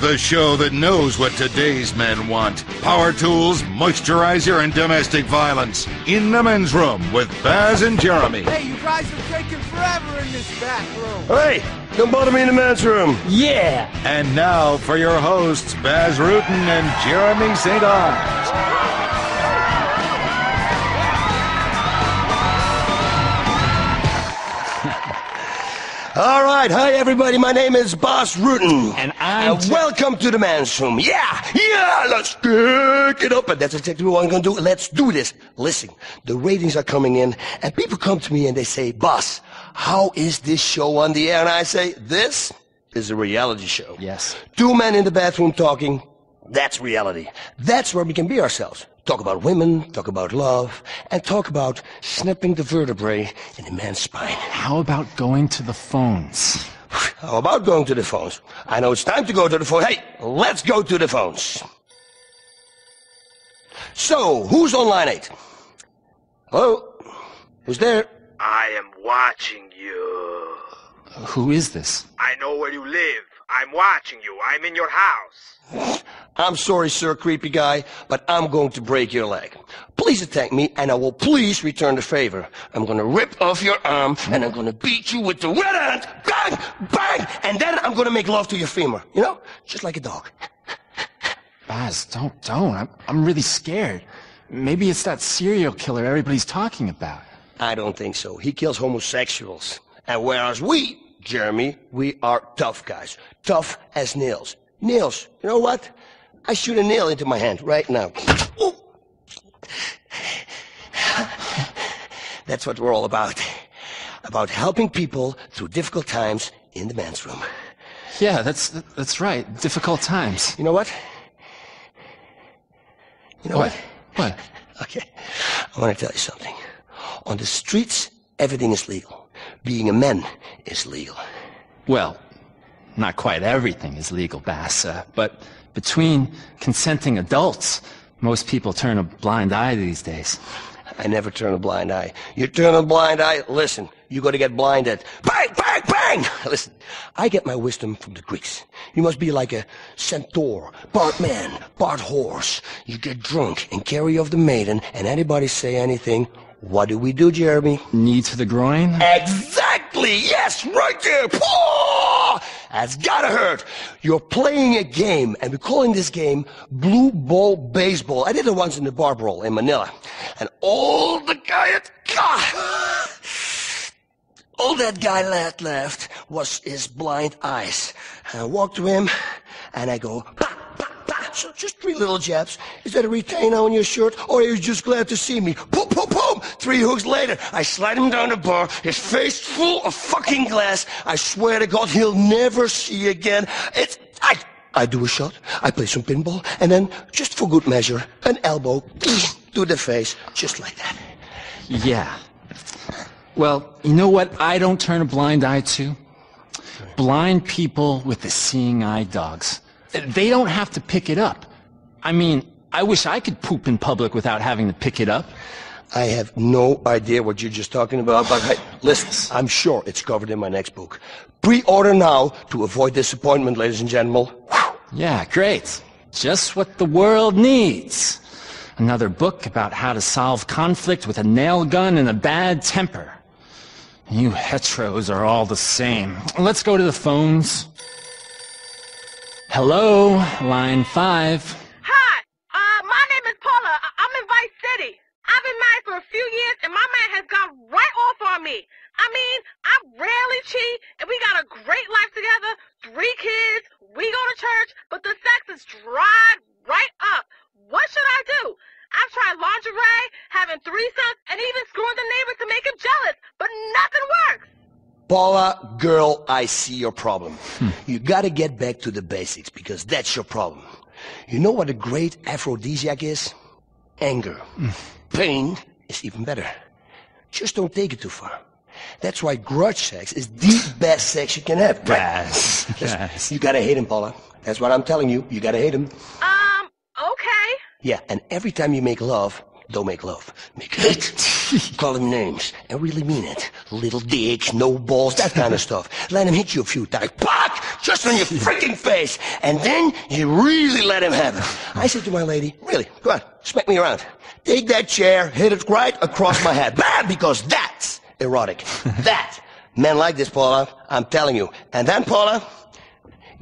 The show that knows what today's men want. Power tools, moisturizer, and domestic violence. In the men's room with Baz and Jeremy. Hey, you guys are taking forever in this back room. Hey, don't bother me in the men's room. Yeah. And now for your hosts, Baz Rutten and Jeremy St. Ives. All right, hi everybody, my name is Baz Rutten. And welcome to the men's room. Yeah, let's kick it up. And that's exactly what I'm going to do. Let's do this. Listen, the ratings are coming in, and people come to me and they say, Baz, how is this show on the air? And I say, this is a reality show. Yes. Two men in the bathroom talking, that's reality. That's where we can be ourselves. Talk about women, talk about love, and talk about snipping the vertebrae in a man's spine. How about going to the phones? How about going to the phones? I know it's time to go to the phone. Hey, let's go to the phones. So, who's on line 8? Hello? Who's there? I am watching you. Who is this? I know where you live. I'm watching you. I'm in your house. I'm sorry, sir, creepy guy, but I'm going to break your leg. Please attack me, and I will please return the favor. I'm going to rip off your arm, and I'm going to beat you with the red hand. Bang! Bang! And then I'm going to make love to your femur. You know? Just like a dog. Baz, don't. I'm really scared. Maybe it's that serial killer everybody's talking about. I don't think so. He kills homosexuals. And whereas we, Jeremy, we are tough guys. Tough as nails. Nails. You know what? I shoot a nail into my hand right now. Ooh. That's what we're all about. About helping people through difficult times in the men's room. Yeah, that's right. Difficult times. You know what? You know what? What? Okay. I want to tell you something. On the streets, everything is legal. Being a man is legal. Well, not quite everything is legal, Baz, but between consenting adults, most people turn a blind eye these days. I never turn a blind eye. You turn a blind eye, listen, you got to get blinded. Bang, bang, bang! Listen, I get my wisdom from the Greeks. You must be like a centaur, part man, part horse. You get drunk and carry off the maiden, and anybody say anything, what do we do, Jeremy? Knee to the groin? Exactly! Yes, right there! Oh, that's gotta hurt. You're playing a game, and we're calling this game Blue Ball Baseball. I did it once in the bar brawl in Manila. And all that guy left was his blind eyes. And I walked to him, and I go, bah, bah, bah. So just 3 little jabs. Is that a retainer on your shirt, or are you just glad to see me? Boom, boom, boom! 3 hooks later, I slide him down the bar, his face full of fucking glass. I swear to God, he'll never see again. I do a shot, I play some pinball, and then, just for good measure, an elbow to the face, just like that. Yeah. Well, you know what I don't turn a blind eye to? Blind people with the seeing eye dogs. They don't have to pick it up. I mean, I wish I could poop in public without having to pick it up. I have no idea what you're just talking about, but hey, listen, I'm sure it's covered in my next book. Pre-order now to avoid disappointment, ladies and gentlemen. Yeah, great. Just what the world needs. Another book about how to solve conflict with a nail gun and a bad temper. You heteros are all the same. Let's go to the phones. Hello, line 5. Hi, my name is Paula. I'm in Vice City. I've been married for a few years, and my man has gone right off on me. I mean, I rarely cheat, and we got a great life together, 3 kids, we go to church, but the sex is dried right up. What should I do? I've tried lingerie, having threesomes, and even screwing the neighbors to make him jealous, but nothing works. Paula, girl, I see your problem. You gotta get back to the basics, because that's your problem. You know what a great aphrodisiac is? Anger. Pain is even better. Just don't take it too far. That's why grudge sex is the best sex you can have. Yes. You gotta hate him, Paula. That's what I'm telling you. You gotta hate him. Okay. Yeah, and every time you make love, Don't make love. Make it. Call them names and really mean it. Little dicks, no balls, that kind of stuff. Let him hit you a few times. Pack! Just on your freaking face. And then you really let him have it. I said to my lady, really, go on, smack me around. Take that chair, hit it right across my head. Bam! Because that's erotic. That. Men like this, Paula. I'm telling you. And then, Paula,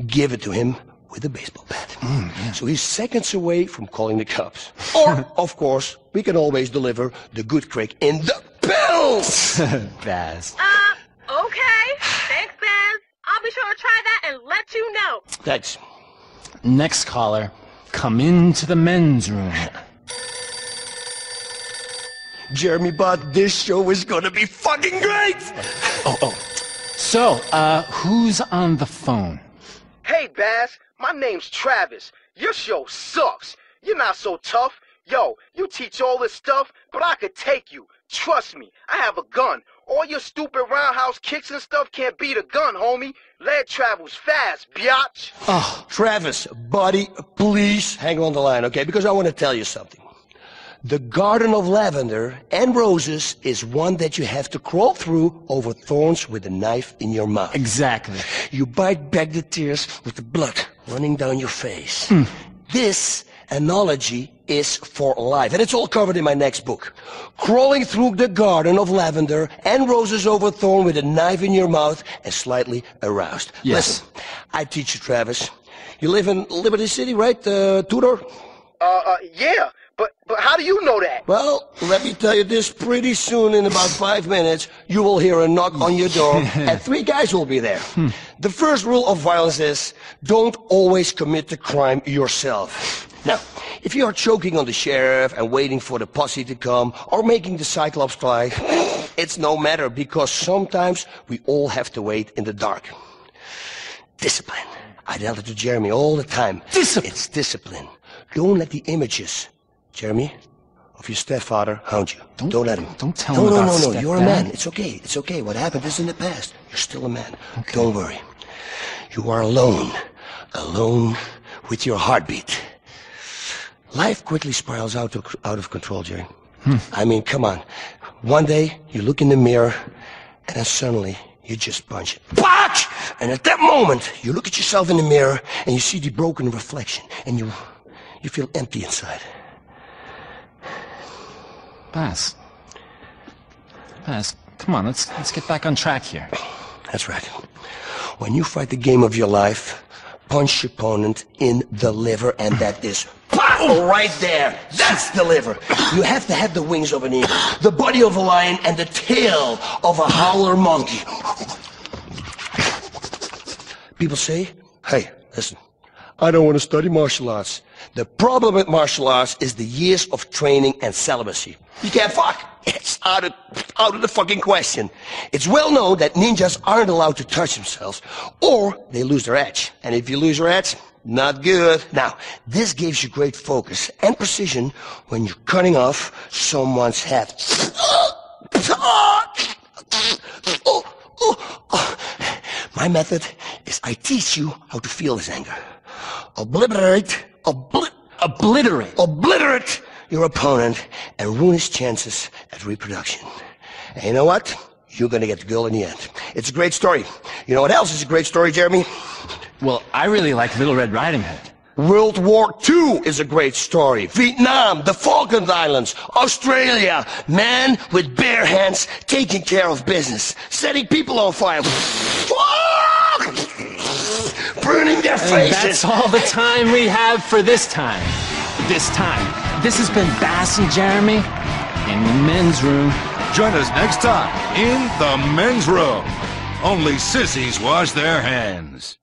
give it to him with a baseball bat. Yeah. So he's seconds away from calling the cops. Or, of course, we can always deliver the good crick in the pills! Baz. Okay. Thanks, Baz. I'll be sure to try that and let you know. Thanks. Next caller, come into the men's room. Jeremy Budd, this show is gonna be fucking great! So, who's on the phone? Hey, Baz, my name's Travis. Your show sucks. You're not so tough. Yo, you teach all this stuff, but I could take you. Trust me, I have a gun. All your stupid roundhouse kicks and stuff can't beat a gun, homie. Lead travels fast, biatch. Oh, Travis, buddy, please hang on the line, okay? Because I want to tell you something. The Garden of Lavender and Roses is one that you have to crawl through over thorns with a knife in your mouth. Exactly. You bite back the tears with the blood running down your face. This analogy is for life, and it's all covered in my next book. Crawling through the Garden of Lavender and Roses over thorn with a knife in your mouth and slightly aroused. Yes. Listen, I teach you, Travis. You live in Liberty City, right, Tudor? Yeah. But how do you know that? Well, let me tell you this, pretty soon, in about 5 minutes, you will hear a knock on your door, and 3 guys will be there. The first rule of violence is, don't always commit the crime yourself. Now, if you are choking on the sheriff and waiting for the posse to come, or making the Cyclops fly, it's no matter, because sometimes we all have to wait in the dark. Discipline. I tell it to Jeremy all the time. Discipline. It's discipline. Don't let the images, Jeremy, of your stepfather hound you. Don't let him. Don't tell him about No. You're a stepdad. man. It's okay. It's okay. What happened is in the past. You're still a man. Okay. Don't worry. You are alone. Alone with your heartbeat. Life quickly spirals out of control, Jerry. I mean, come on. One day, you look in the mirror, and then suddenly, you just punch it. Punch! And at that moment, you look at yourself in the mirror, and you see the broken reflection, and you feel empty inside. Baz, come on, let's get back on track here. That's right. When you fight the game of your life, punch your opponent in the liver, and that is pow, right there. That's the liver. You have to have the wings of an eagle, the body of a lion, and the tail of a howler monkey. People say, hey, listen, I don't want to study martial arts. The problem with martial arts is the years of training and celibacy. You can't fuck. It's out of the fucking question. It's well known that ninjas aren't allowed to touch themselves, or they lose their edge. And if you lose your edge, not good. Now, this gives you great focus and precision when you're cutting off someone's head. My method is I teach you how to feel this anger. Obliterate your opponent and ruin his chances at reproduction. And you know what? You're gonna get the girl in the end. It's a great story. You know what else is a great story, Jeremy? Well, I really like Little Red Riding Hood. World War II is a great story. Vietnam, the Falkland Islands, Australia. Man with bare hands taking care of business, setting people on fire. Burning their faces. And that's all the time we have for this time. This has been Baz and Jeremy in the men's room. Join us next time in the men's room. Only sissies wash their hands.